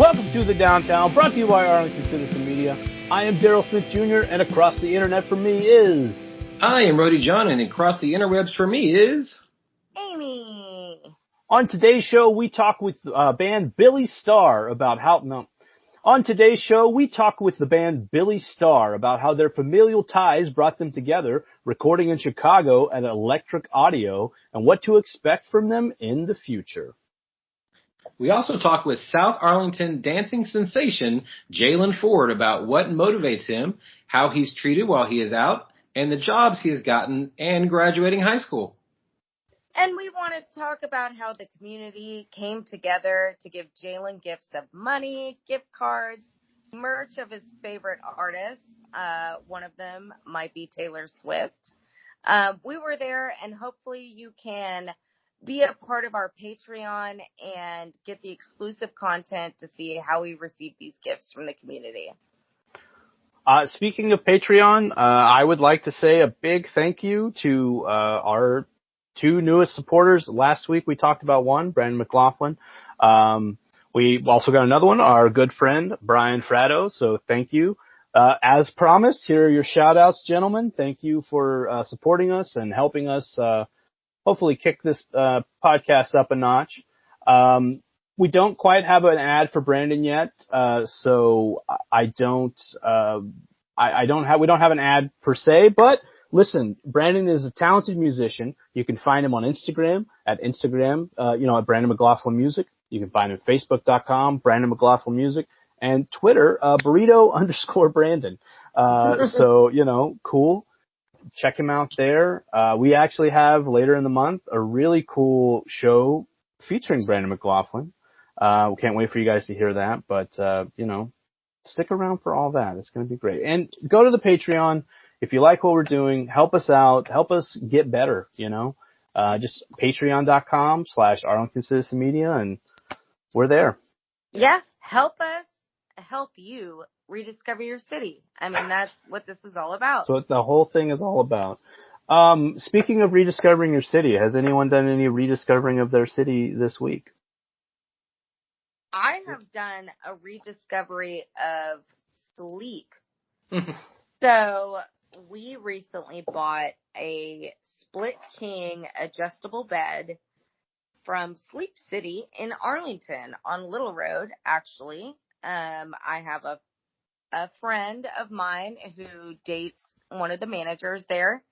Welcome to the Downtown, brought to you by Arlington Citizen Media. I am Daryl Smith Jr., and across the internet for me is... I am Rody John, and across the interwebs for me is... Amy. On today's show, we talk with band Billy Starr about how... No. On today's show, we talk with the band Billy Starr about how their familial ties brought them together, recording in Chicago at Electric Audio, and what to expect from them in the future. We also talk with South Arlington dancing sensation Jaylan Ford about what motivates him, how he's treated while he is out, and the jobs he has gotten and graduating high school. And we want to talk about how the community came together to give Jaylan gifts of money, gift cards, merch of his favorite artists. One of them might be Taylor Swift. We were there, and hopefully you can be a part of our Patreon and get the exclusive content to see how we receive these gifts from the community. Speaking of Patreon, I would like to say a big thank you to our two newest supporters. Last week we talked about one, Brandon McLaughlin. We also got another one, our good friend, Brian Fratto. So thank you. As promised, here are your shout outs, gentlemen. Thank you for supporting us and helping us hopefully kick this podcast up a notch. We don't quite have an ad for Brandon yet, so we don't have an ad per se, but listen, Brandon is a talented musician. You can find him on Instagram at Brandon McLaughlin Music. You can find him at Facebook.com, Brandon McLaughlin Music, and Twitter, burrito_Brandon. So, cool. Check him out there. We actually have later in the month a really cool show featuring Brandon McLaughlin. We can't wait for you guys to hear that, but, stick around for all that. It's going to be great. And go to the Patreon. If you like what we're doing, help us out. Help us get better, just patreon.com/Arlington Citizen Media, and we're there. Yeah. Help us help you rediscover your city. I mean, that's what this is all about. That's what the whole thing is all about. Speaking of rediscovering your city, has anyone done any rediscovering of their city this week? I have done a rediscovery of sleep. So we recently bought a split king adjustable bed from Sleep City in Arlington on Little Road, actually. I have a friend of mine who dates one of the managers there.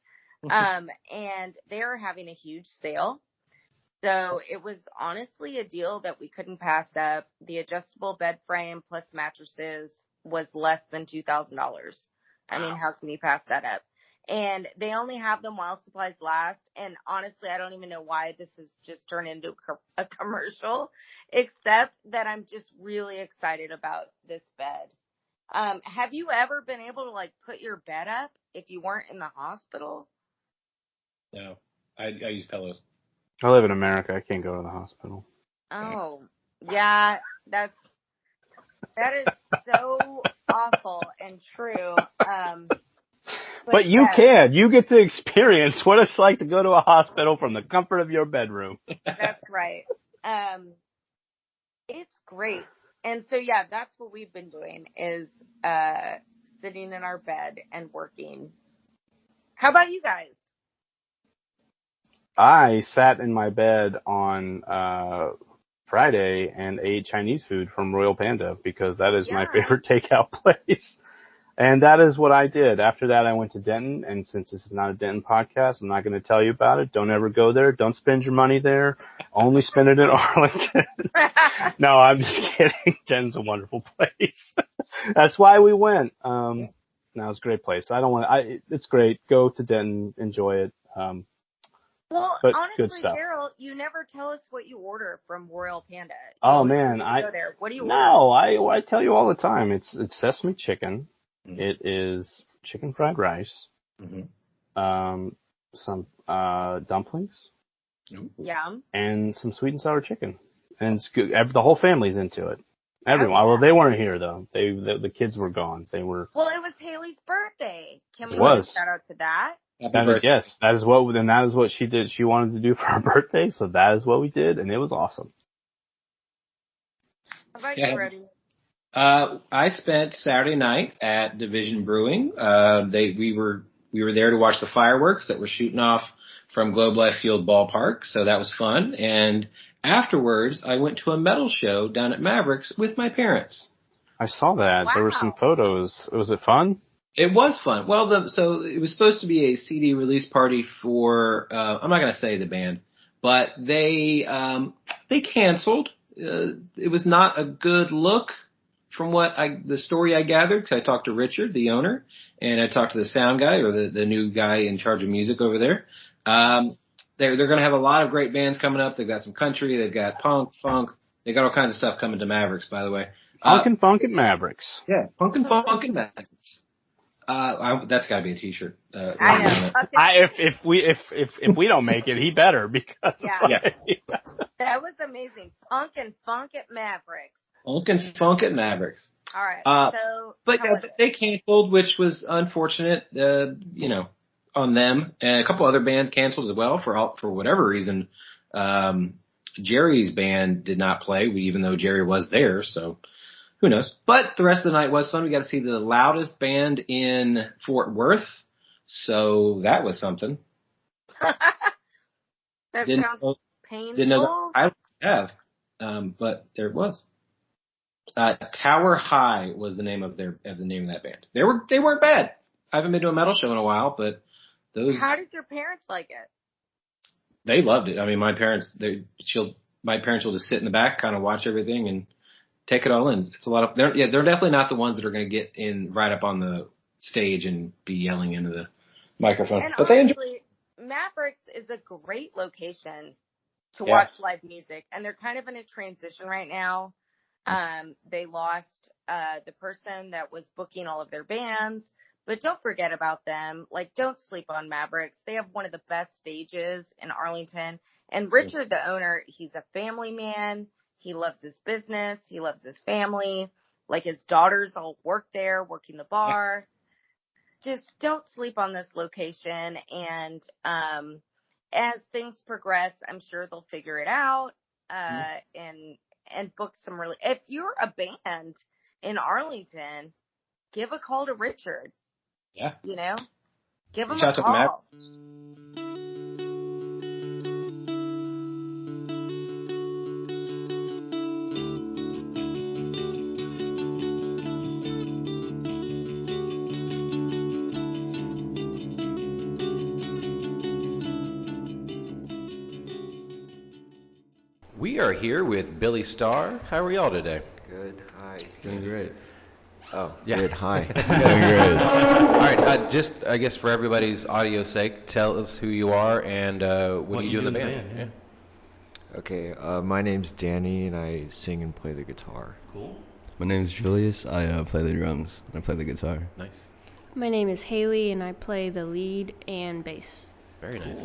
And they're having a huge sale. So it was honestly a deal that we couldn't pass up. The adjustable bed frame plus mattresses was less than $2,000. I mean, how can you pass that up? And they only have them while supplies last. And honestly, I don't even know why this has just turned into a commercial, except that I'm just really excited about this bed. Have you ever been able to put your bed up if you weren't in the hospital? No, I use pillows. I live in America. I can't go to the hospital. Oh, yeah, that is so awful and true. But you can. You get to experience what it's like to go to a hospital from the comfort of your bedroom. That's right. It's great. And so, yeah, that's what we've been doing is sitting in our bed and working. How about you guys? I sat in my bed on Friday and ate Chinese food from Royal Panda because that is my favorite takeout place. And that is what I did. After that, I went to Denton, and since this is not a Denton podcast, I'm not going to tell you about it. Don't ever go there. Don't spend your money there. Only spend it in Arlington. No, I'm just kidding. Denton's a wonderful place. That's why we went. No, it's a great place. It's great. Go to Denton. Enjoy it. Well, but honestly, Daryl, you never tell us what you order from Royal Panda. Oh man, go there. What do you order? No, I tell you all the time. It's sesame chicken. Mm-hmm. It is chicken fried rice. Mm-hmm. Some dumplings. Yum. And some sweet and sour chicken. And it's good. The whole family's into it. Everyone. Well, they weren't here though. The kids were gone. They were. Well, it was Haley's birthday. Can we give a shout out to that? Yes, that is what she did. She wanted to do for her birthday, so that is what we did, and it was awesome. How about you, Brody? I spent Saturday night at Division Brewing. We were there to watch the fireworks that were shooting off from Globe Life Field Ballpark, so that was fun. And afterwards, I went to a metal show down at Mavericks with my parents. I saw that. Wow. There were some photos. Was it fun? It was fun. Well, so it was supposed to be a CD release party for I'm not going to say the band, but they canceled. It was not a good look from the story I gathered, because I talked to Richard, the owner, and I talked to the sound guy, or the new guy in charge of music over there. They're going to have a lot of great bands coming up. They've got some country, they've got punk, funk, they got all kinds of stuff coming to Mavericks, by the way. Punk and Funk at Mavericks. Yeah, punk and funk and Mavericks. That's got to be a T-shirt. I know. If we don't make it, he better, because Yeah. That was amazing. Punk and Funk at Mavericks. Punk and Funk at Mavericks. All right. But they canceled, which was unfortunate. On them, and a couple other bands canceled as well for whatever reason. Jerry's band did not play, even though Jerry was there. So who knows? But the rest of the night was fun. We got to see the loudest band in Fort Worth, so that was something. That sounds painful. Didn't know that I have, but there it was. Tower High was the name of that band. They weren't bad. I haven't been to a metal show in a while, but those. How did your parents like it? They loved it. I mean, my parents will just sit in the back, kind of watch everything and take it all in. It's a lot of. They're definitely not the ones that are going to get in right up on the stage and be yelling into the microphone. And but honestly, Mavericks is a great location to watch live music, and they're kind of in a transition right now. They lost the person that was booking all of their bands, but don't forget about them. Like, don't sleep on Mavericks. They have one of the best stages in Arlington. And Richard, the owner, he's a family man. He loves his business. He loves his family. Like, his daughters all work there, working the bar. Just don't sleep on this location. And as things progress, I'm sure they'll figure it out and book some really. If you're a band in Arlington, give a call to Richard. Yeah. Give him a call. We are here with Billy Starr. How are y'all today? Good. Hi. Doing great. Oh, yeah. Good. Hi. Doing great. All right. Just, I guess, for everybody's audio sake, tell us who you are and what you do in the band. Yeah. Okay. My name's Danny, and I sing and play the guitar. Cool. My name's Julius. I play the drums and I play the guitar. Nice. My name is Haley, and I play the lead and bass. Very nice.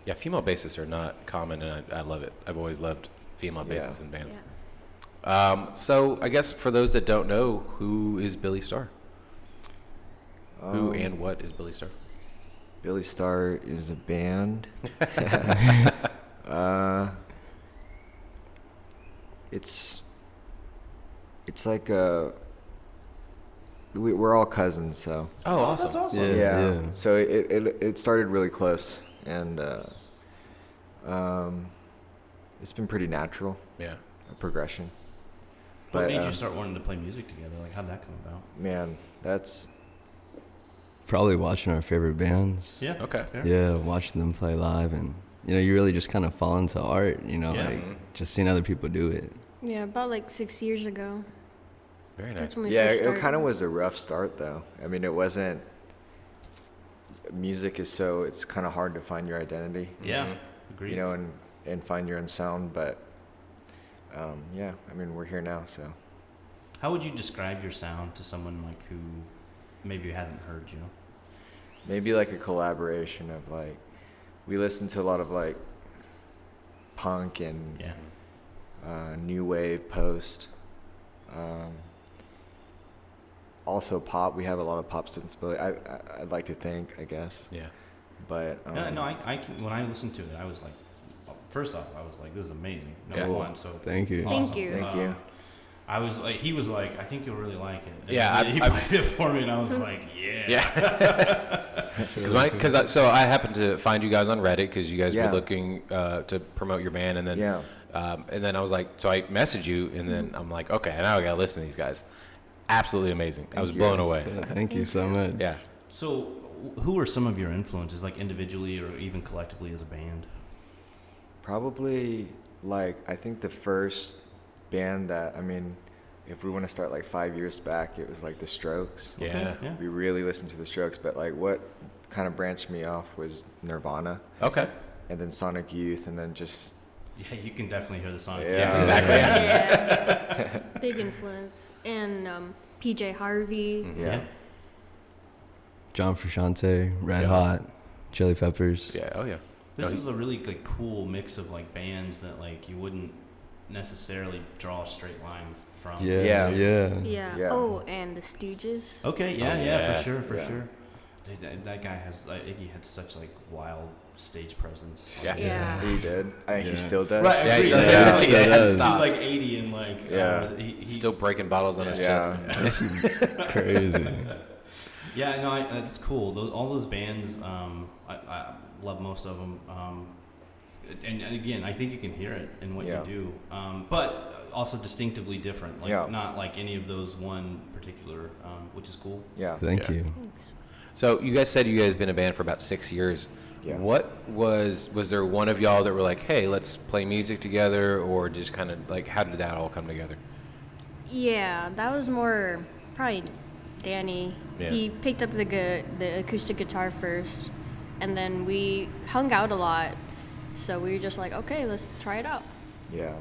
Yeah, female bassists are not common, and I love it. I've always loved female bassists in bands. Yeah. So I guess for those that don't know, who is Billy Starr? Who and what is Billy Starr? Billy Starr is a band. It's like we're all cousins, so. Oh, awesome. That's awesome. Yeah. So it started really close, and it's been pretty natural. Yeah. A progression. What made you start wanting to play music together? Like, how'd that come about? Man, that's probably watching our favorite bands. Yeah. Okay. Yeah, watching them play live, and you really just kind of fall into art. Just seeing other people do it. Yeah, about like 6 years ago. Very nice. That's when we yeah. first It started. kind of was a rough start, though. I mean, it wasn't. Music is it's kind of hard to find your identity. Yeah. Agreed. And find your own sound, but. Yeah, I mean, we're here now, so. How would you describe your sound to someone like who maybe hasn't heard you? Maybe like a collaboration of like, we listen to a lot of like punk and new wave, post. Also pop. We have a lot of pop sensibility. I'd like to think, I guess. Yeah. But I can, when I listened to it, I was like, first off, I was like, this is amazing. Number one. So thank you. Awesome. Thank you. Thank you. I was like, he was like, I think you'll really like it. And Yeah, he played it for me, and I was like, yeah. Yeah. So I happened to find you guys on Reddit because you guys were looking to promote your band, and then I was like, so I messaged you, and then I'm like, okay, now I gotta listen to these guys. Absolutely amazing. I was blown away. Thank you so much. Yeah. So, who are some of your influences, like individually or even collectively as a band? Probably, like, I think the first band that, I mean, if we want to start like 5 years back, it was like the Strokes. Yeah. Okay, yeah. We really listened to the Strokes, but like what kind of branched me off was Nirvana. Okay. And then Sonic Youth, and then just... Yeah, you can definitely hear the song. Yeah. Exactly. Yeah. Big influence. And PJ Harvey. Yeah. John Frusciante, Red Hot, Chili Peppers. Yeah. Oh yeah. This is a really like cool mix of like bands that like you wouldn't necessarily draw a straight line from. Yeah. Yeah. Oh, and the Stooges. Okay. Yeah. For sure. That guy has Iggy had such like wild stage presence. Yeah. He did. He still does. Right. Yeah, He still does. does. He's like 80 and like He's still breaking bottles on his chest. This is crazy. Yeah, no, that's cool. All those bands, I love most of them. And again, I think you can hear it in what you do. But also distinctively different. Like not like any of those one particular, which is cool. Yeah. Thank you. Thanks. So you guys said you guys been a band for about 6 years. Yeah. What was there one of y'all that were like, hey, let's play music together, or just kind of like, how did that all come together? Yeah, that was more probably Danny. Yeah. He picked up the acoustic guitar first, and then we hung out a lot. So we were just like, okay, let's try it out. Yeah.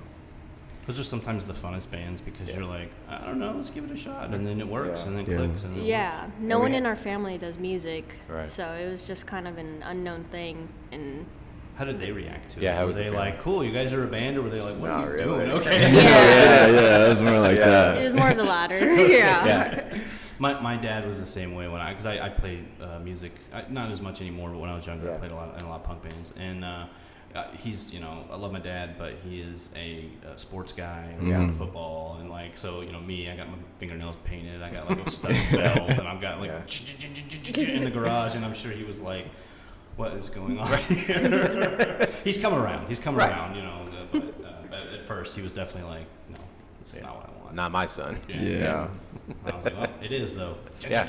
Those are sometimes the funnest bands because you're like, I don't know, let's give it a shot, and then it works, Yeah. and then Yeah. clicks, and then it Yeah, works. no one in our family does music, Right. so it was just kind of an unknown thing, and How did they react to it? Yeah, how Were was the they family? like, cool, you guys are a band, or were they like, what Not are you really. doing? Okay. Yeah, it was more like that. it was more of the latter. Yeah. My dad was the same way when because I played music, not as much anymore, but when I was younger, I Yeah. played a lot of punk bands, and he's, I love my dad, but he is a sports guy, and he's into football, and like, so, me, I got my fingernails painted, I got like a stud belt, and I've got like in the garage, and I'm sure he was like, what is going on here? He's come around, but at first he was definitely like, no, this is not what I want. Not my son. Yeah. And I was like, well, it is though. Yeah.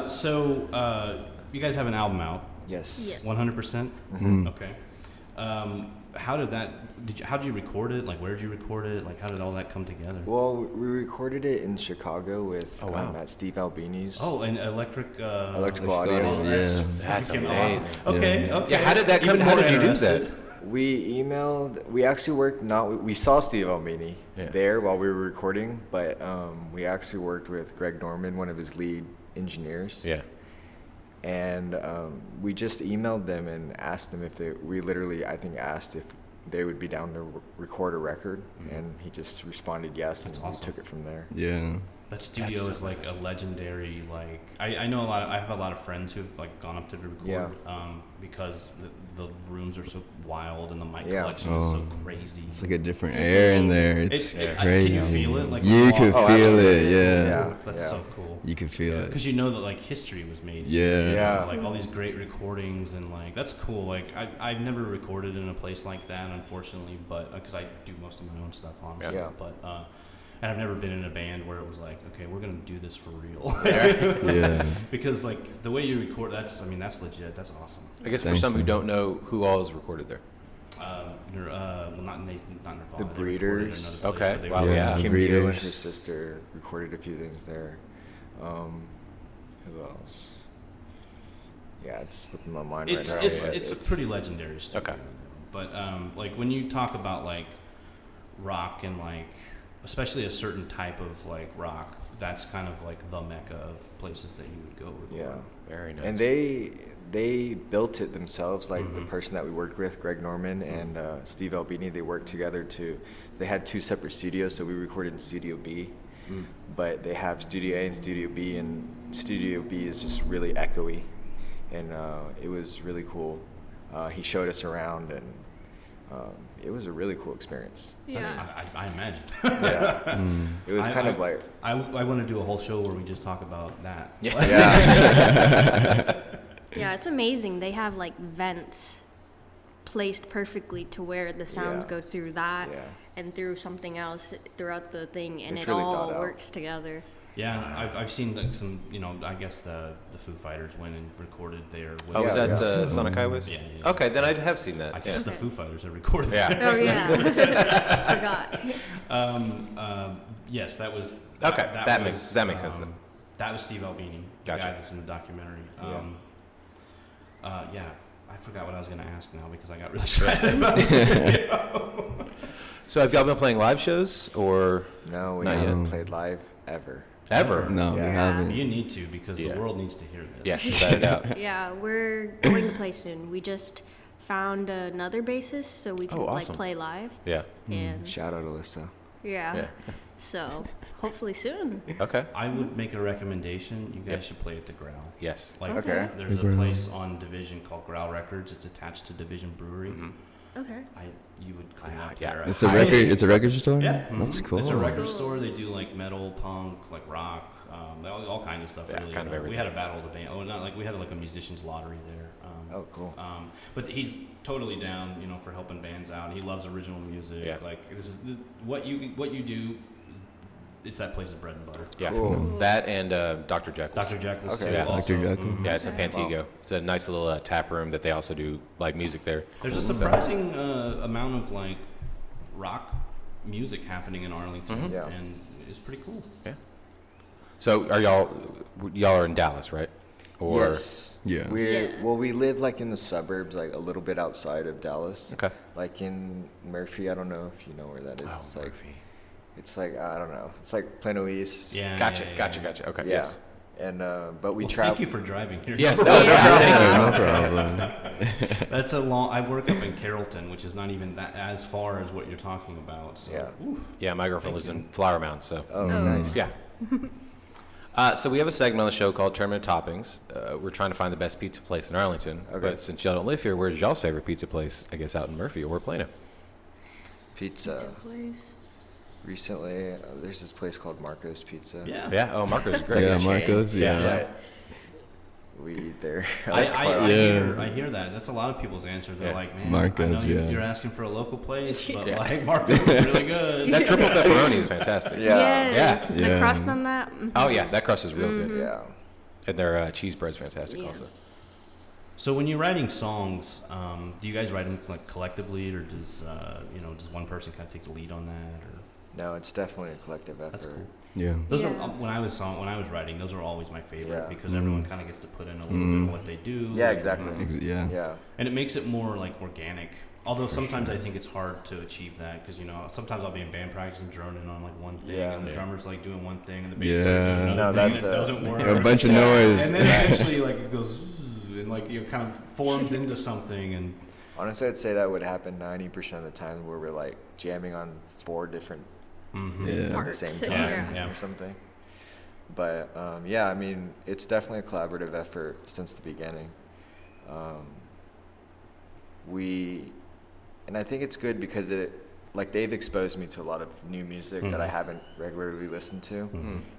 So you guys have an album out, Yes. Yes. 100%. Mhm. Okay. How did that? How did you record it? Like, where did you record it? Like, how did all that come together? Well, we recorded it in Chicago with at Steve Albini's. Oh, and Electrical Audio. Oh, That's freaking amazing. awesome. Okay. Yeah. Okay. Yeah, how did that come? Even How more did you do interested. that? We actually worked, we saw Steve Albini Yeah. there while we were recording, but we actually worked with Greg Norman, one of his lead engineers. Yeah. And we just emailed them and asked them if we literally, I think, asked if they would be down to record a record, and he just responded yes, and That's awesome. we took it from there. Yeah. That studio is like a legendary. Like I know I have a lot of friends who've like gone up to record because the rooms are so wild and the mic collection is so crazy. It's like a different air in there. It's crazy. Can you feel it? Like you can feel absolutely. it. Yeah. Yeah. That's so cool. You can feel it. Because you know that like history was made. Yeah. Yeah. Like all these great recordings and like that's cool. Like I've never recorded in a place like that, unfortunately, but because I do most of my own stuff, honestly. Yeah. But and I've never been in a band where it was like, okay, we're gonna do this for real. Yeah. Because like the way you record, that's legit. That's awesome. I guess for Thanks, some who man. don't know, who all is recorded there? Well, not Nirvana. The They recorded Breeders. another place, Okay. but they Wow. were- Yeah. Kim Breeders. Deal and her sister recorded a few things there. Who else? Yeah, it's slipping my mind It's right now. it's but it's a pretty legendary studio. Okay. But like when you talk about like rock and like especially a certain type of like rock, that's kind of like the mecca of places that you would go record. Yeah. Very nice. And they built it themselves, like the person that we worked with, Greg Norman and Steve Albini, they worked together they had two separate studios, so we recorded in Studio B, but they have Studio A and Studio B, and Studio B is just really echoey, and it was really cool. He showed us around, and it was a really cool experience. Yeah. I imagine. Yeah. It was kind of like... I want to do a whole show where we just talk about that. Yeah. Yeah, it's amazing. They have like vents placed perfectly to where the sounds go through that and through something else throughout the thing, and It's it really all thought out. works together. Yeah, I've seen like some, I guess the Foo Fighters went and recorded there. With Oh, was Yeah, that yeah. the Sonic Highways? Yeah, yeah. Okay, then I have seen that. I guess Yeah. the Foo Fighters have recorded Yeah. there. Oh yeah, forgot. Yes, that was... Okay, that makes sense then. That was Steve Albini, the Gotcha. guy that's in the documentary. Yeah, I forgot what I was going to ask now because I got really excited about this video. So have y'all been playing live shows or No, we Not haven't yet. played live ever. ever? No, we Yeah. haven't. You need to because Yeah. the world needs to hear this. Yeah, without a doubt. Yeah, we're going to play soon. We just found another bassist so we can Oh, like awesome. play live. Yeah. And Shout out Alyssa. yeah, so hopefully soon. Okay. I would make a recommendation. You guys should play at the Growl. Yes. Like, Okay. there's The a Growl. place on Division called Growl Records. It's attached to Division Brewery. Mm-hmm. Okay. You would climb up Yeah. there. It's a record. It's a record store. Yeah, That's cool. It's a record Cool. store. They do like metal, punk, like rock, all kinds of stuff. Yeah, really. kind of We everything. had a battle of the band. Oh, not like we had like a musicians lottery there. Oh, cool. But he's totally down, for helping bands out. He loves original music. Yeah. Like this, what you do. It's that place's bread and butter. Yeah. Cool. That and Dr. Jekyll's. Dr. Jekyll's Okay. too. Yeah. Also. Dr. Jekyll. Mhm. Yeah, it's in Okay. Pantego. It's a nice little tap room that they also do live music there. There's a surprising amount of like rock music happening in Arlington, Yeah. and it's pretty cool. Yeah. So are y'all are in Dallas, right? Or Yes. Yeah. Yeah. We live like in the suburbs, like a little bit outside of Dallas. Okay. Like in Murphy, I don't know if you know where that is. Oh, it's Murphy. like I don't know. It's like Plano East. Yeah. Gotcha. yeah, Gotcha. yeah. Gotcha. Okay. Yeah. Yes. And but we Well, travel. thank you for driving here. Yes. Yeah. No, Yeah, thank no problem. That's a long. I work up in Carrollton, which is not even that as far as what you're talking about. So. Yeah. Oof. Yeah, my girlfriend Thank lives you. in Flower Mound, so. Oh, Oh. nice. Yeah. So we have a segment on the show called Tournament of Toppings. We're trying to find the best pizza place in Arlington. Okay. But since y'all don't live here, where's y'all's favorite pizza place, I guess, out in Murphy or Plano? Pizza. Place. Recently, there's this place called Marco's Pizza. Yeah. Yeah. Oh, Marco's is great. Yeah, Marcos. Yeah. Yeah. But we eat there. I hear that. That's a lot of people's answers. They're Yeah. like, man, Marcos, I know yeah. you're asking for a local place, but Yeah. like Marcos is really good. That triple pepperoni is fantastic. Yeah. Yes, Yeah. the Yeah. crust on that. Oh, yeah. That crust is real good. Yeah. And their cheese bread's fantastic Yeah. also. So when you're writing songs, do you guys write them like collectively, or does does one person kind of take the lead on that? Or No, it's definitely a collective effort. that's cool. Yeah. Those Yeah. are when I was writing. Those are always my favorite Yeah. because everyone kind of gets to put in a little bit of what they do. Yeah, and, exactly. Yeah. Yeah. And it makes it more like organic. Although sometimes I think it's hard to achieve that because sometimes I'll be in band practice and droning on like one thing, Yeah. and the Yeah. drummer's like doing one thing, and the bass Yeah. player doing another No, thing, that's and it a- doesn't work. A bunch of noise. And then eventually, like it goes zzz, and like it kind of forms into something, and Honestly, I'd say that would happen 90% of the time where we're like jamming on 4 different mhm. things Yeah. at the same Parts, time yeah. or something. But yeah, I mean, it's definitely a collaborative effort since the beginning. And I think it's good because they've exposed me to a lot of new music that I haven't regularly listened to.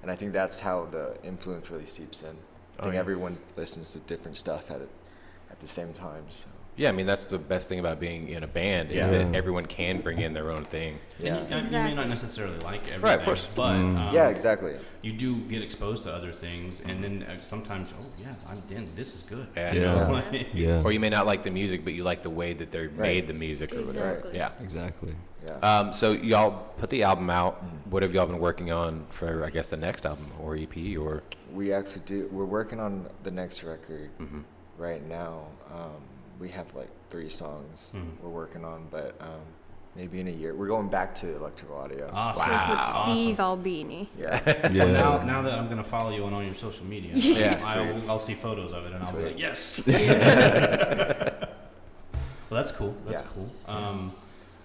And I think that's how the influence really seeps in. I think yeah. everyone listens to different stuff at the same time. So Yeah, I mean, that's the best thing about being in a band is Yeah. that everyone can bring in their own thing. yeah, And you may Exactly. not necessily like everything, Right, of course. but yeah, exactly. you do get exposed to other things, and then sometimes, oh yeah, I'm in. This is good. Yeah. You know, Yeah. like- Yeah. Or you may not like the music, but you like the way that they made the music or whatever. Exactly. Yeah. Exactly. Yeah. So y'all put the album out. What have y'all been working on for, I guess, the next album or EP or? We actually we're working on the next record right now. We have like 3 songs we're working on, but maybe in a year. We're going back to electrical audio. Awesome. With Awesome. Steve Albini. Yeah. Yeah. Now that I'm gonna follow you on all your social media, Yeah, I'll see photos of it and I'll be Sweet. like, yes. Well, that's cool. That's Yeah. cool.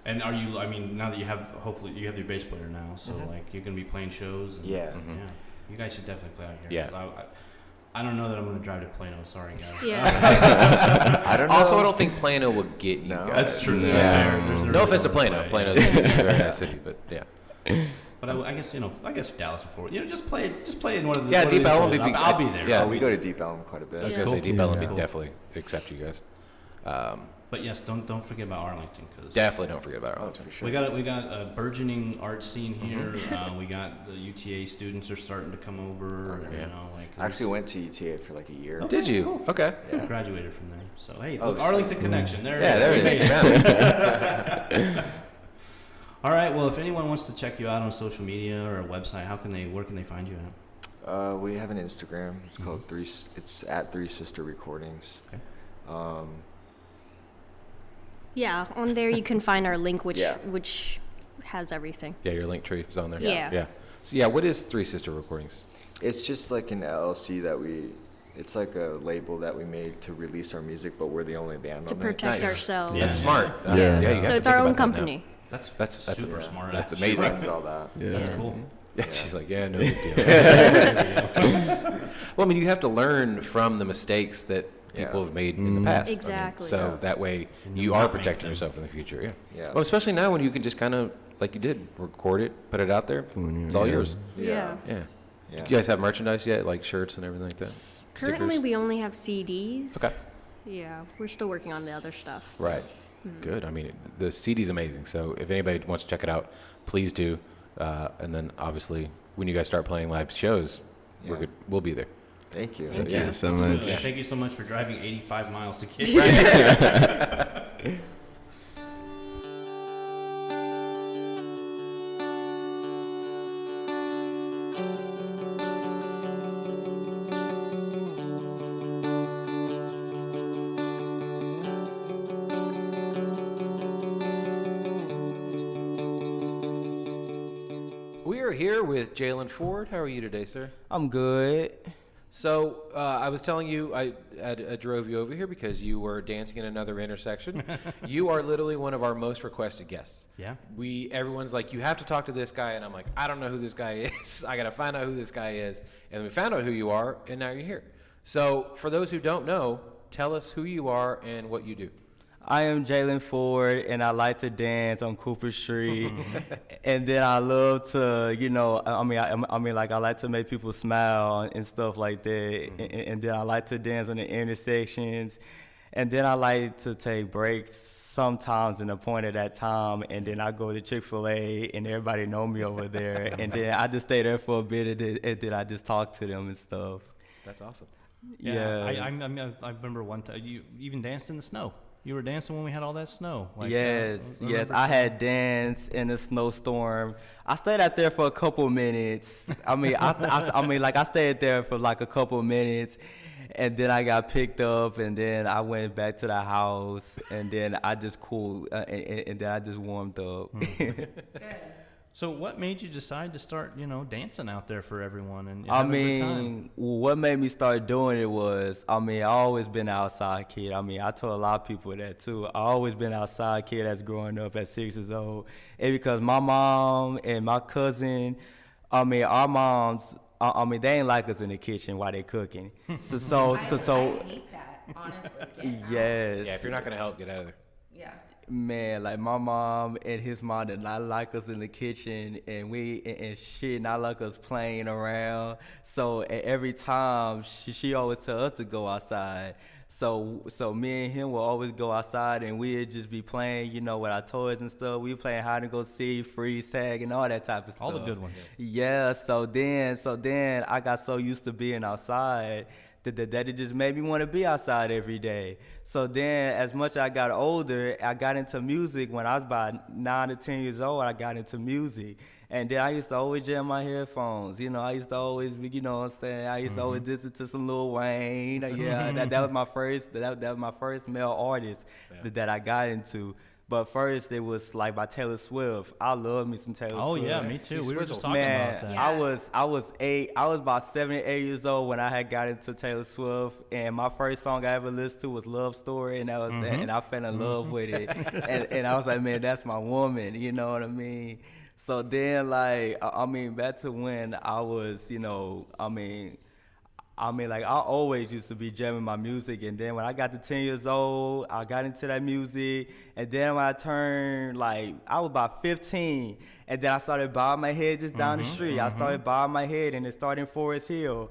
And are you? I mean, now that hopefully you have your bass player now, so like you're gonna be playing shows. And, Yeah. You guys should definitely play out here. Yeah. I don't know that I'm going to drive to Plano. Sorry, guys. Yeah. I don't know. Also, I don't think Plano would get you. No. Guys. That's true. Yeah. No offense to Plano. Plano's a very nice city, but yeah. But I guess Dallas or Fort. Just play in one of the. Yeah, one Deep of these Ellum. places. I'll be there. Yeah, we go to Deep Ellum quite a bit. I was Yeah. gonna say Deep Cool. Ellum Yeah. would definitely accept you guys. But yes, don't forget about Arlington because Definitely don't forget about Oh, Arlington. for sure. we got a burgeoning art scene here. We got the UTA students are starting to come over. Okay. You know, like I actually went to UTA for like a year. Did you? Cool. Okay. Yeah. graduated from there. So hey, Oh, look, Arlington connection. There. Yeah, there We it made is. Found it. All right. Well, if anyone wants to check you out on social media or a website, where can they find you at? We have an Instagram. It's called It's at Three Sister Recordings. Okay. Yeah, on there you can find our link, which Yeah. which has everything. Yeah, your link tree is on there. Yeah. Yeah. So yeah, what is Three Sister Recordings? It's just like an LLC it's like a label that we made to release our music, but we're the only band To on protect Nice. ourselves. Yeah. That's smart. Yeah. You have So to it's think our own about that now. company. That's super smart. That's it. She amazing. runs all that. Yeah. That's cool. Yeah, she's like, yeah, no big deal. Well, I mean, you have to learn from the mistakes that people have made in the past. I mean, Exactly. so that way And you not are make protecting them. yourself in the future. Yeah. Yeah. Well, especially now when you can just kind of, like you did, record it, put it out there. It's all yours. Yeah. Yeah. Yeah. Do you guys have merchandise yet, like shirts and everything like that? Currently, Stickers? we only have CDs. Okay. Yeah, we're still working on the other stuff. Right. Good. I mean, the CD's amazing. So if anybody wants to check it out, please do. And then obviously, when you guys start playing live shows, Yeah. we're good. We'll be there. Thank you. Thank Yeah. you so much. Yeah, thank you so much for driving 85 miles to get here. We are here with Jaylan Ford. How are you today, sir? I'm good. So I was telling you, I drove you over here because you were dancing in another intersection. You are literally one of our most requested guests. Yeah. Everyone's like, you have to talk to this guy, and I'm like, I don't know who this guy is. I gotta find out who this guy is, and we found out who you are, and now you're here. So for those who don't know, tell us who you are and what you do. I am Jaylan Ford, and I like to dance on Cooper Street. And then I love to, I like to make people smile and stuff like that. And then I like to dance on the intersections. And then I like to take breaks sometimes in a point at that time. And then I go to Chick-fil-A, and everybody know me over there. And then I just stay there for a bit, and then I just talk to them and stuff. That's awesome. Yeah. I remember one time you even danced in the snow. You were dancing when we had all that snow. Yes. I had danced in a snowstorm. I stayed out there for a couple minutes. I stayed there for like a couple minutes, and then I got picked up, and then I went back to the house, and then I just cooled, and then I just warmed up. So what made you decide to start, dancing out there for everyone and having a good time? What made me start doing it was, I always been an outside kid. I told a lot of people that too. I always been an outside kid that's growing up at 6 years old. And because my mom and my cousin, our moms, they ain't like us in the kitchen while they cooking. I hate that, honestly. Yes. Yeah, if you're not gonna help, get out of there. Yeah. Man, like my mom and his mom did not like us in the kitchen, and shit, not like us playing around. So every time she always tell us to go outside. So me and him will always go outside, and we'd just be playing, with our toys and stuff. We playing hide and go seek, freeze tag, and all that type of stuff. All the good ones. Yeah. So then I got so used to being outside that it just made me want to be outside every day. So then, as much as I got older, I got into music. When I was about 9 to 10 years old, I got into music. And then I used to always jam my headphones. I used to always, what I'm saying? I used to always listen to some Lil Wayne. Yeah, that was my first. That was my first male artist that I got into. But first, it was like by Taylor Swift. I love me some Taylor Swift. Oh yeah, me too. We were just talking Man, about that. Yeah. I was about 7 or 8 years old when I had got into Taylor Swift, and my first song I ever listened to was Love Story, and that was and I fell in love with it, and I was like, man, that's my woman, you know what I mean? So then, back to when I was, I mean, like, I always used to be jamming my music, and then when I got to 10 years old, I got into that music, and then when I turned, like, I was about 15, and then I started bowing my head just down the street. I started bowing my head, and it started in Forest Hill.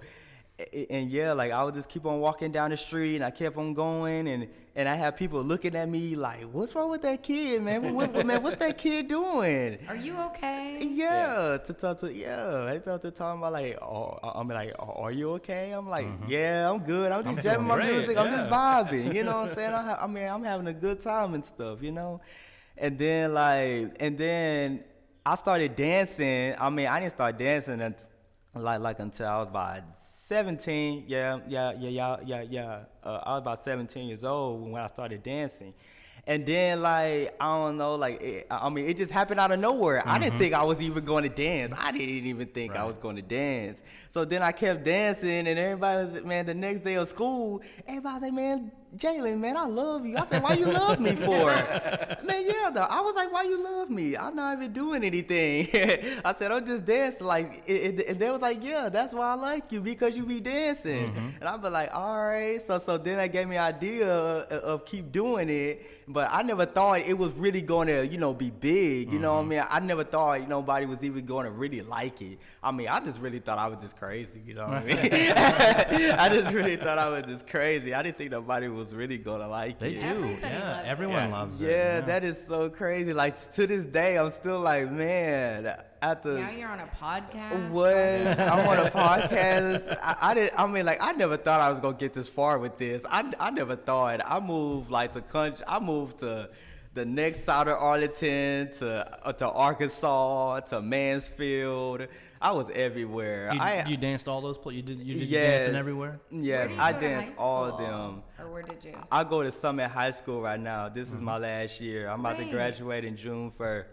And yeah, like, I would just keep on walking down the street, and I kept on going, and I had people looking at me like, what's wrong with that kid, man? Man, what's that kid doing? Are you okay? Yeah, they talking about like, I'm like, are you okay? I'm like, yeah, I'm good. I'm just jamming my music. I'm just vibing. You know what I'm saying? I'm having a good time and stuff. You know, and then I started dancing. I mean, I didn't start dancing until until I was about 17. I was about 17 years old when I started dancing. And then, like, I don't know, like, it just happened out of nowhere. I didn't think I was even going to dance. I didn't even think I was going to dance. So then I kept dancing, and everybody was, man, the next day of school, everybody was like, man, Jaylan, man, I love you. I said, why you love me for? Man, yeah, though. I was like, why you love me? I'm not even doing anything. I said, I'm just dancing. Like, and they was like, yeah, that's why I like you, because you be dancing. And I be like, all right. So then that gave me an idea of keep doing it. But I never thought it was really going to, be big. You know what I mean? I never thought nobody was even going to really like it. I mean, I just really thought I was just crazy. You know what I mean? I just really thought I was just crazy. I didn't think nobody was really going to like They it. do. Yeah, everyone loves it. Yeah, that is so crazy. Like, to this day, I'm still like, man, after... Now you're on a podcast? What? I'm on a podcast. I never thought I was going to get this far with this. I never thought. I moved, like, to country. I moved to the next side of Arlington, to Arkansas, to Mansfield. I was everywhere. You danced all those places? You did yes, dancing everywhere? Yes, I danced all of them. Or where did you? I go to Summit High School right now. This is my last year. I'm about to graduate in June 1st.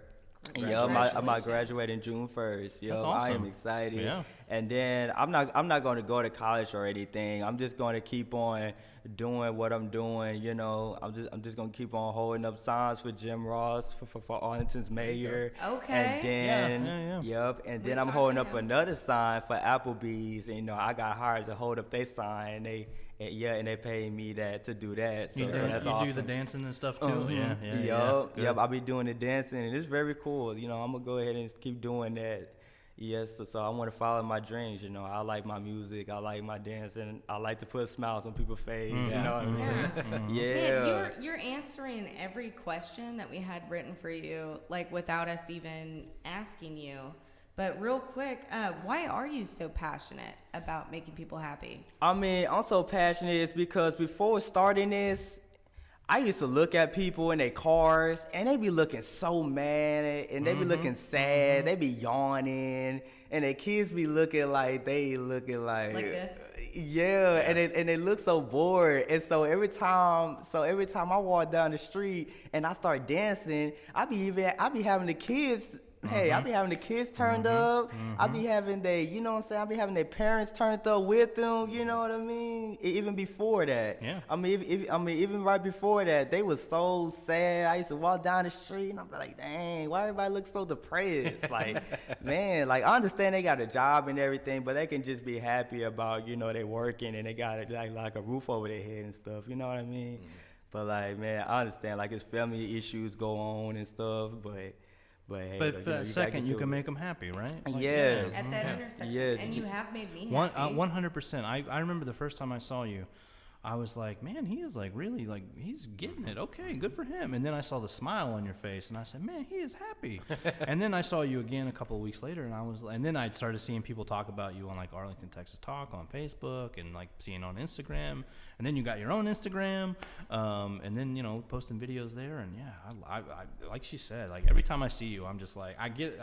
Yeah, I'm about to graduate in June 1st. Yeah, awesome. I am excited. Yeah. And then I'm not going to go to college or anything. I'm just going to keep on doing what I'm doing. I'm just going to keep on holding up signs for Jim Ross for Arlington's mayor. Okay. And then and then I'm holding up him. another sign for Applebee's. And, I got hired to hold up their sign. And they paid me to do that. So that's awesome. You do the dancing and stuff too? Yep, I'll be doing the dancing, and it's very cool. I'm going to go ahead and keep doing that. Yes, so I want to follow my dreams. I like my music. I like my dancing. I like to put smiles on people's face. You know what I mean? Yeah. Man, you're answering every question that we had written for you, like, without us even asking you. But real quick, why are you so passionate about making people happy? I mean, I'm so passionate is because before starting this, I used to look at people in their cars, and they be looking so mad, and they be looking sad, they be yawning, and their kids be looking like like this? Yeah, and they look so bored. And so every time I walk down the street and I start dancing, I be having the kids. Hey, I be having the kids turned up. I be having I be having their parents turned up with them. You know what I mean? Even before that. Yeah. I mean, even right before that, they was so sad. I used to walk down the street and I'm like, dang, why everybody look so depressed? Like, man, like, I understand they got a job and everything, but they can just be happy about, they working and they got like a roof over their head and stuff. You know what I mean? But like, man, I understand, like, his family issues go on and stuff, but hey, but for a second, you can make them happy, right? Like, yes. At that intersection. Yes. And you have made me happy. 100%. I remember the first time I saw you, I was like, man, he is like really like he's getting it. Okay, good for him. And then I saw the smile on your face, and I said, man, he is happy. And then I saw you again a couple of weeks later, and then I started seeing people talk about you on like Arlington, Texas Talk on Facebook, and like seeing on Instagram. And then you got your own Instagram, and then posting videos there. And yeah, I like she said, like every time I see you, I'm just like I get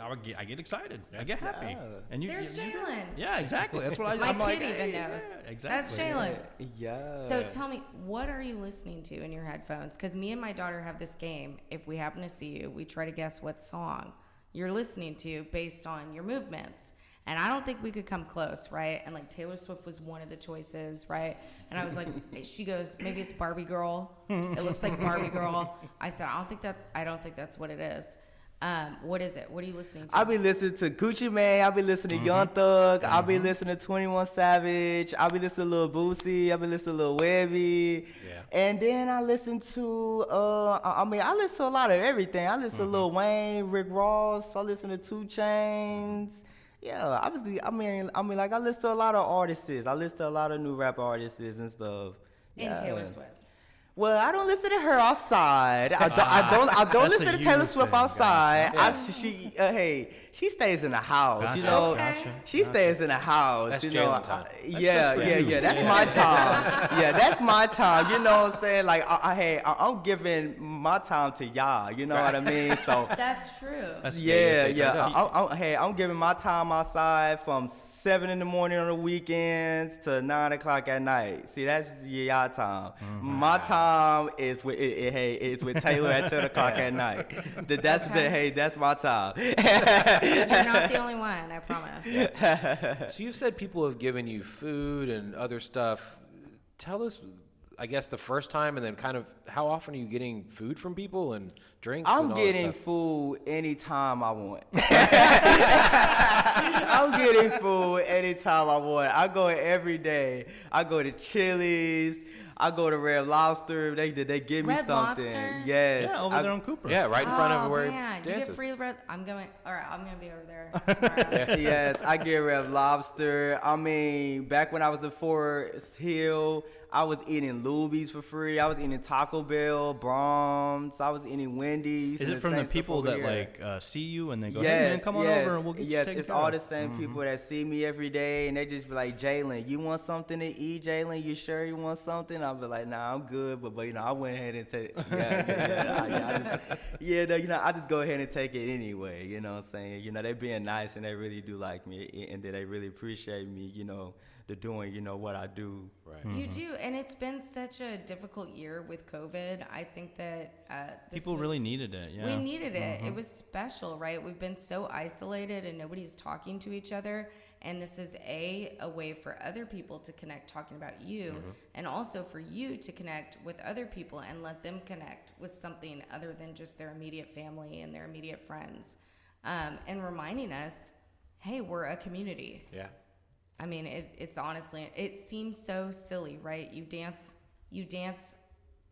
excited, I get happy. And there's Jaylan. Yeah, exactly. That's what My I'm kid like. even knows. Exactly. That's Jaylan. Yeah. So tell me, what are you listening to in your headphones? Because me and my daughter have this game. If we happen to see you, we try to guess what song you're listening to based on your movements. And I don't think we could come close, right? And like Taylor Swift was one of the choices, right? And I was like, she goes, maybe it's Barbie Girl. It looks like Barbie Girl. I said, I don't think that's what it is. What is it? What are you listening to? I be listening to Gucci Mane. I be listening to Young Thug. I be listening to 21 Savage. I be listening to Lil Boosie. I be listening to Lil Webby. Yeah. And then I listen to, I listen to a lot of everything. I listen to Lil Wayne, Rick Ross. I listen to 2 Chainz. Yeah, I listen to a lot of artists. I listen to a lot of new rap artists and stuff. And Taylor Swift. Well, I don't listen to her outside. I don't listen to Taylor Swift outside. Yeah. She stays in the house. Gotcha. She stays in the house. That's Jaylan time. Yeah. That's my time. Yeah, that's my time. You know what I'm saying? Like, I'm giving my time to y'all. You know what I mean? So that's true. I'm giving my time outside from 7 in the morning on the weekends to 9 o'clock at night. See, that's y'all time. My time is with Taylor at 10 o'clock at night. That's my time. You're not the only one, I promise. So you've said people have given you food and other stuff. Tell us, I guess, the first time, and then kind of how often are you getting food from people and drinks? I'm getting food anytime I want. I'm getting food anytime I want. I go every day. I go to Chili's. I go to Red Lobster. They give me Red something. Lobster? Yes. Yeah, over there on Cooper. Yeah, right in front of where he man, dances. you get free red. I'm gonna be over there tomorrow. Yes, I get Red Lobster. I mean, back when I was in Forest Hill, I was eating Luby's for free. I was eating Taco Bell, Brahms. I was eating Wendy's. Is it from the people that see you and they go, "Hey man, come on over and we'll get you taken care of"? Yes, it's all the same people that see me every day, and they just be like, "Jaylan, you want something to eat? Jaylan, you sure you want something?" I'll be like, "Nah, I'm good," but I went ahead and take. I just go ahead and take it anyway. You know what I'm saying? They being nice and they really do like me, and they really appreciate me. The doing, what I do. Right. You do, and it's been such a difficult year with COVID. I think that people really needed it. Yeah, we needed it. It was special, right? We've been so isolated, and nobody's talking to each other. And this is a way for other people to connect, talking about you, and also for you to connect with other people and let them connect with something other than just their immediate family and their immediate friends, and reminding us, hey, we're a community. Yeah. I mean, it's honestly, it seems so silly, right? You dance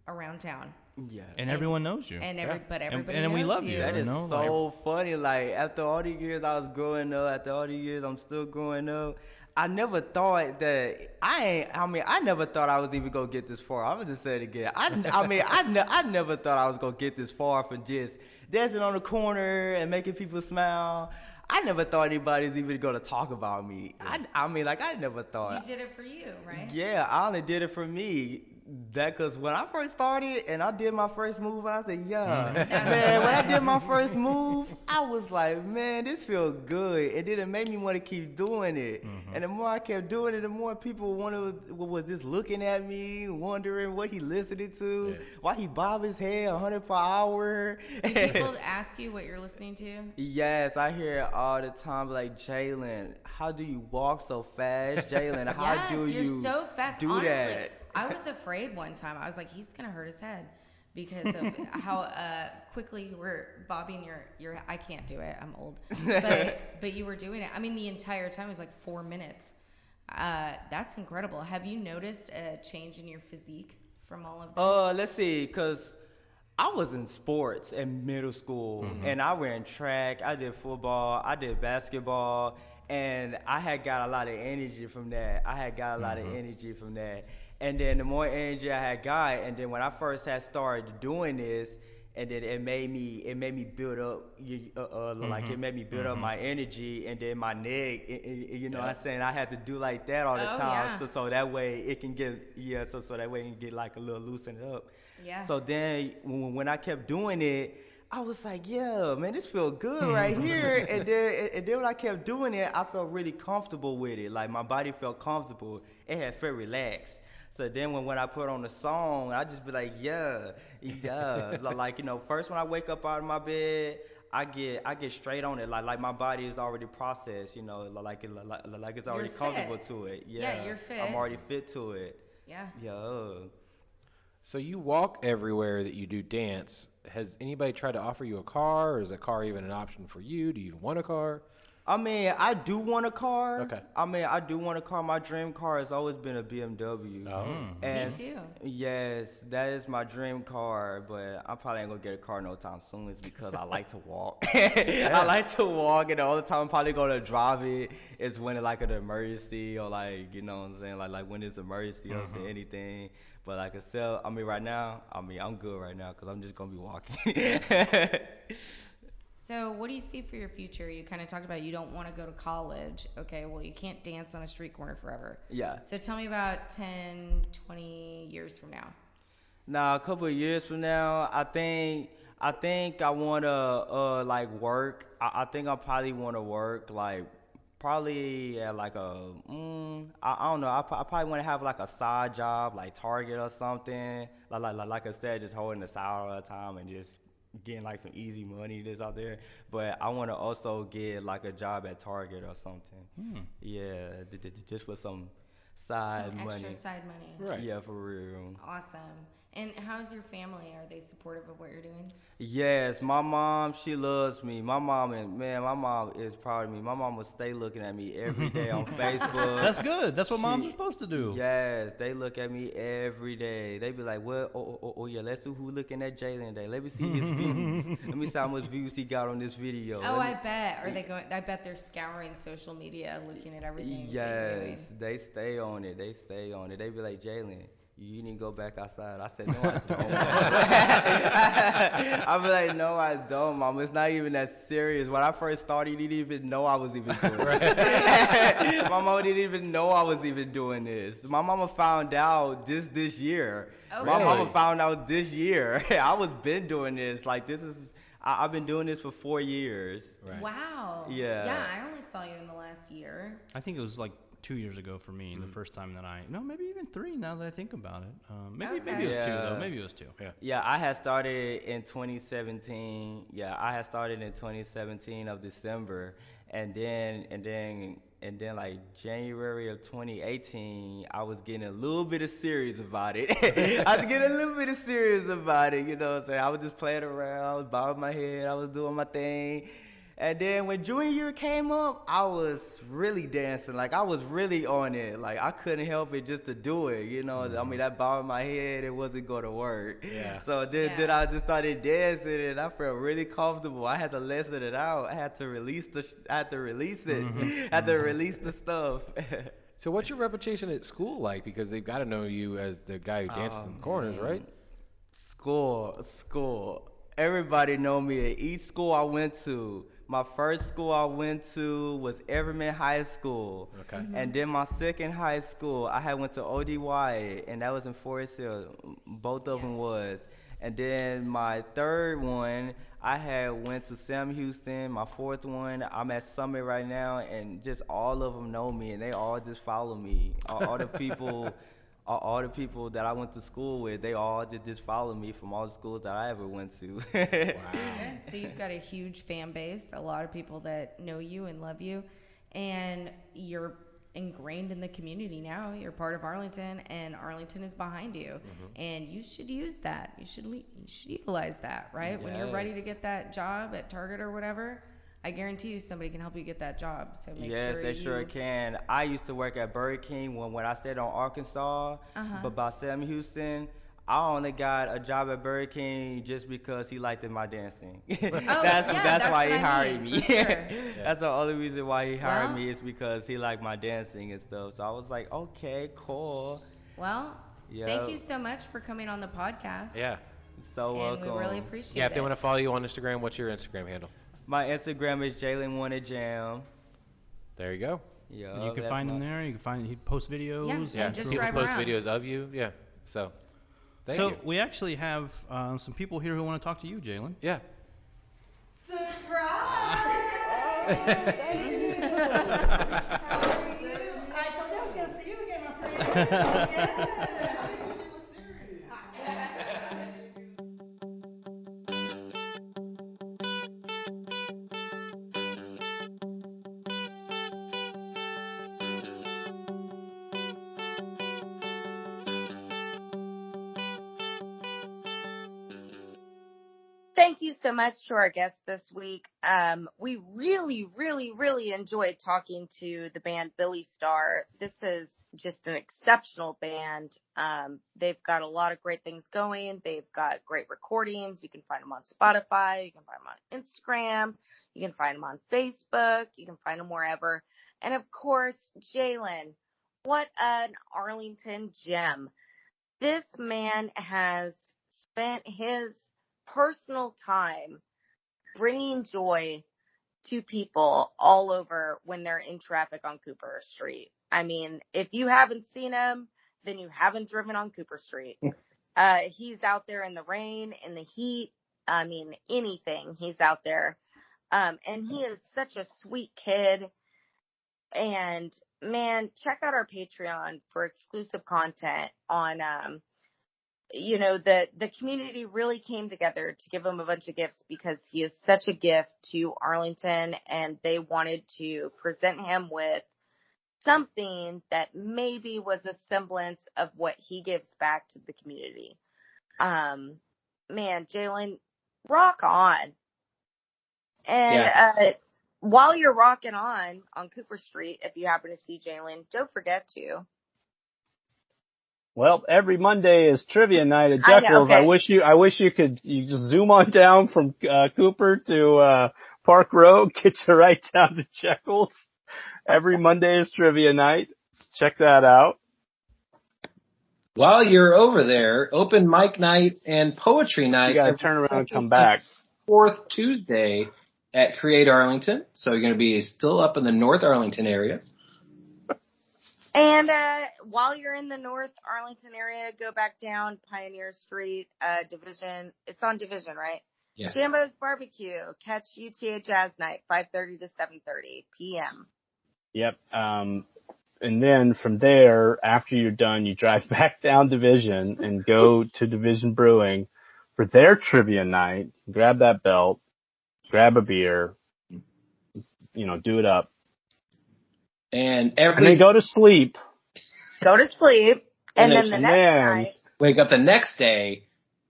around town. Yeah. And everyone knows you. But everybody and knows we love you. That is so funny. Like, after all the years I was growing up, after all the years I'm still growing up, I never thought that I never thought I was even gonna get this far. I'm gonna just say it again. I never thought I was gonna get this far from just dancing on the corner and making people smile. I never thought anybody was even gonna talk about me. I never thought. You did it for you, right? Yeah, I only did it for me. Because when I first started and I did my first move, I said, man, when I did my first move, I was like, man, this feels good. And then it made me want to keep doing it. And the more I kept doing it, the more people was just looking at me, wondering what he listening to, why he bob his head 100 per hour. Do people ask you what you're listening to? Yes, I hear it all the time, like, Jaylan, how do you walk so fast? Jaylan, how do you so fast. do Honestly, that? I was afraid one time. I was like, he's gonna hurt his head because of how quickly you were bobbing your. I can't do it. I'm old, but you were doing it. I mean, the entire time it was like 4 minutes. That's incredible. Have you noticed a change in your physique from all of this? Let's see, cause I was in sports in middle school, and I ran track. I did football. I did basketball, and I had got a lot of energy from that. And then the more energy I had got, and then when I first had started doing this, and then it made me build up, it made me build up my energy, and then my neck, you know what I'm saying? I had to do like that all the time, so that way it can get, so that way it can get like a little loosened up. Yeah. So then when I kept doing it, I was like, yeah, man, this feels good right here. and then when I kept doing it, I felt really comfortable with it. Like, my body felt comfortable. It had felt relaxed. So then when I put on the song, I just be like, yeah. Like, first when I wake up out of my bed, I get straight on it. Like my body is already processed, like it's already comfortable to it. Yeah, you're fit. I'm already fit to it. Yeah. Yeah. So you walk everywhere that you do dance. Has anybody tried to offer you a car, or is a car even an option for you? Do you even want a car? I mean, I do want a car. Okay. I mean, I do want a car. My dream car has always been a BMW. Oh. And Me too. yes, that is my dream car, but I'm probably ain't gonna get a car no time soon. It's because I like to walk. I like to walk, and the only time I'm probably gonna drive it is when it's like an emergency, or like, you know what I'm saying, like when it's emergency or say anything. But like I said, I mean, right now, I mean, I'm good right now because I'm just gonna be walking. So, what do you see for your future? You kind of talked about you don't want to go to college. Okay, well, you can't dance on a street corner forever. Yeah. So, tell me about 10, 20 years from now. Now, a couple of years from now, I think I wanna like work. I think I probably wanna work like probably at like I don't know. I probably wanna have like a side job like Target or something. Like instead of just holding the side all the time and just getting like some easy money that's out there. But I wanna also get like a job at Target or something. Yeah, just for some side Some money. extra side money. Right. Yeah, for real. Awesome. And how's your family? Are they supportive of what you're doing? Yes, my mom, she loves me. My mom is proud of me. My mom will stay looking at me every day on Facebook. That's good. That's what moms are supposed to do. Yes, they look at me every day. They be like, "What? Oh, yeah. Let's see who looking at Jaylan today. Let me see his views. Let me see how much views he got on this video." Oh, I bet. Are they going? I bet they're scouring social media, looking at everything. Yes, they stay on it. They stay on it. They be like, "Jaylan, you need to go back outside." I said, "No, I don't." I be like, "No, I don't, Mom. It's not even that serious." When I first started, you didn't even know I was even doing it. My mama didn't even know I was even doing this. My mama found out this year. Oh, My really? mama found out this year. I was been doing this. Like, I've been doing this for 4 years. Right. Wow. Yeah. Yeah, I only saw you in the last year. I think it was like 2 years ago for me, the first time that maybe even 3 now that I think about it. Maybe it was 2 though. Maybe it was 2. Yeah. Yeah, I had started in 2017. Yeah, I had started in 2017 of December, and then like January of 2018, I was getting a little bit of serious about it. I was getting a little bit of serious about it, you know what I'm saying? I was just playing around, I was bobbing my head, I was doing my thing. And then when junior year came up, I was really dancing. Like, I was really on it. Like, I couldn't help it just to do it, you know? I mean, that bobbing my head, it wasn't going to work. Yeah. So then I just started dancing, and I felt really comfortable. I had to let it out. I had to release it. I had to release the stuff. So what's your reputation at school like? Because they've got to know you as the guy who dances in the corners, right? School. Everybody know me at each school I went to. My first school I went to was Everman High School. Okay. And then my second high school, I went to ODY, and that was in Forest Hill. Both of them was. And then my third one, I went to Sam Houston. My fourth one, I'm at Summit right now, and just all of them know me, and they all just follow me. All the people... All the people that I went to school with, they all just follow me from all the schools that I ever went to. Wow. Good. So you've got a huge fan base, a lot of people that know you and love you, and you're ingrained in the community now. You're part of Arlington, and Arlington is behind you. And you should use that. You should utilize that, right? Yes. When you're ready to get that job at Target or whatever, I guarantee you somebody can help you get that job. So make yes, sure they sure can. I used to work at Burger King when I stayed on Arkansas, but by Sam Houston, I only got a job at Burger King just because he liked my dancing. That's why he hired me. Sure. That's the only reason why he hired me is because he liked my dancing and stuff. So I was like, okay, cool. Well, thank you so much for coming on the podcast. Yeah. So and welcome. we really appreciate it. Yeah, if they want to follow you on Instagram, what's your Instagram handle? My Instagram is Jaylan Wanna Jam. There you go. Yeah, And you can find him there. You can find he posts videos. Yeah, and just people drive post around. videos of you. Yeah. So, thank you. we actually have some people here who want to talk to you, Jaylan. Yeah. Surprise! I told you I was going to see you again, my friend. Yeah. Thank you so much to our guest this week. We really, really, really enjoyed talking to the band Billy Starr. This is just an exceptional band. They've got a lot of great things going. They've got great recordings. You can find them on Spotify. You can find them on Instagram. You can find them on Facebook. You can find them wherever. And of course, Jaylan, what an Arlington gem. This man has spent his personal time bringing joy to people all over when they're in traffic on Cooper Street. I mean, if you haven't seen him, then you haven't driven on Cooper Street. He's out there in the rain, in the heat. I mean, anything, he's out there. And he is such a sweet kid. And man, check out our Patreon for exclusive content on, the community really came together to give him a bunch of gifts because he is such a gift to Arlington, and they wanted to present him with something that maybe was a semblance of what he gives back to the community. Man, Jaylan, rock on. And while you're rocking on Cooper Street, if you happen to see Jaylan, don't forget to. Well, every Monday is trivia night at Jekyll's. I wish you could just zoom on down from Cooper to Park Road, get you right down to Jekyll's. Every Monday is trivia night. Check that out. While you're over there, open mic night and poetry night. You gotta turn around and come back. Fourth Tuesday at Create Arlington. So you're going to be still up in the North Arlington area. And while you're in the North Arlington area, go back down Pioneer Street, Division. It's on Division, right? Yes. Jambo's Barbecue. Catch UTA Jazz Night, 5:30 to 7:30 p.m. Yep. And then from there, after you're done, you drive back down Division and go to Division Brewing for their trivia night. Grab that belt, grab a beer, do it up. And then go to sleep. Go to sleep. And then the next night. Wake up the next day,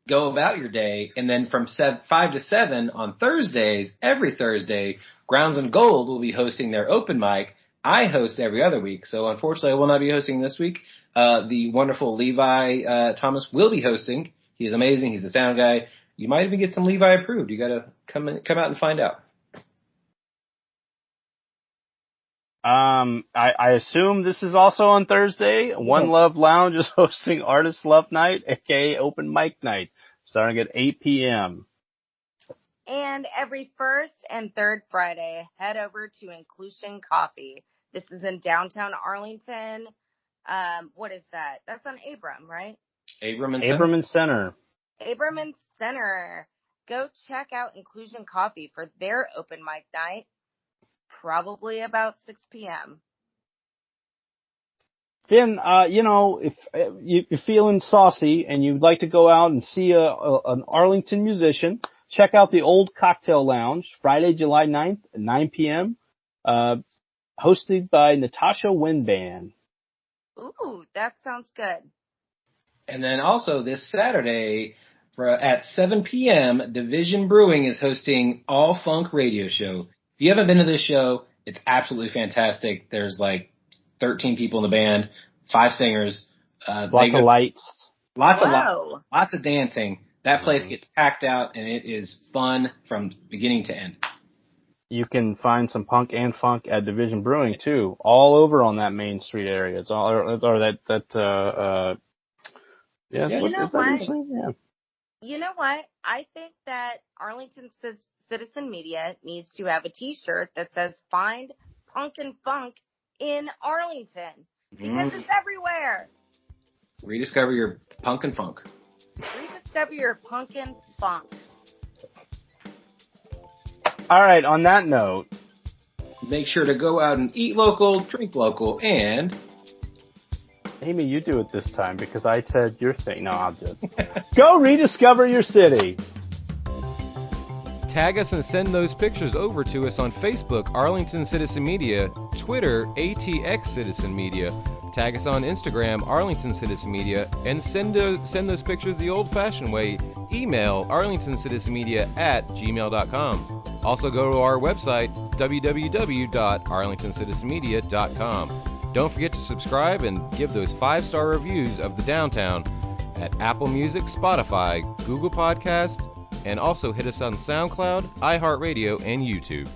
go about your day, and then from 5 to 7 on Thursdays, every Thursday, Grounds and Gold will be hosting their open mic. I host every other week, so unfortunately I will not be hosting this week. The wonderful Levi Thomas will be hosting. He's amazing. He's the sound guy. You might even get some Levi approved. You got to come out and find out. I assume this is also on Thursday. One Love Lounge is hosting Artist Love Night, aka Open Mic Night, starting at 8 p.m. And every first and third Friday, head over to Inclusion Coffee. This is in downtown Arlington. What is that? That's on Abram, right? Abram and Center. Abram and Center. Go check out Inclusion Coffee for their open mic night. Probably about 6 p.m. Then, if you're feeling saucy and you'd like to go out and see an Arlington musician, check out the Old Cocktail Lounge, Friday, July 9th at 9 p.m., hosted by Natasha Wind Band. Ooh, that sounds good. And then also this Saturday at 7 p.m., Division Brewing is hosting All Funk Radio Show. If you haven't been to this show, it's absolutely fantastic. There's like 13 people in the band, 5 singers. Lots of lights. Lots of dancing. That place gets packed out, and it is fun from beginning to end. You can find some punk and funk at Division Brewing too, all over on that Main Street area. It's all, You know what? Yeah. You know what? I think that Arlington Citizen Media needs to have a T-shirt that says "Find Punk and Funk in Arlington" because it's everywhere. Rediscover your punk and funk. Rediscover your punk and funk. All right. On that note, make sure to go out and eat local, drink local, and Amy, you do it this time because I said your thing. No, I'll do it. Go rediscover your city. Tag us and send those pictures over to us on Facebook, Arlington Citizen Media, Twitter, ATX Citizen Media, Tag us on Instagram, Arlington Citizen Media, and send those pictures the old-fashioned way. Email arlingtoncitizenmedia@gmail.com. Also go to our website, www.arlingtoncitizenmedia.com. Don't forget to subscribe and give those 5-star reviews of the Downtown at Apple Music, Spotify, Google Podcast, and also hit us on SoundCloud, iHeartRadio, and YouTube.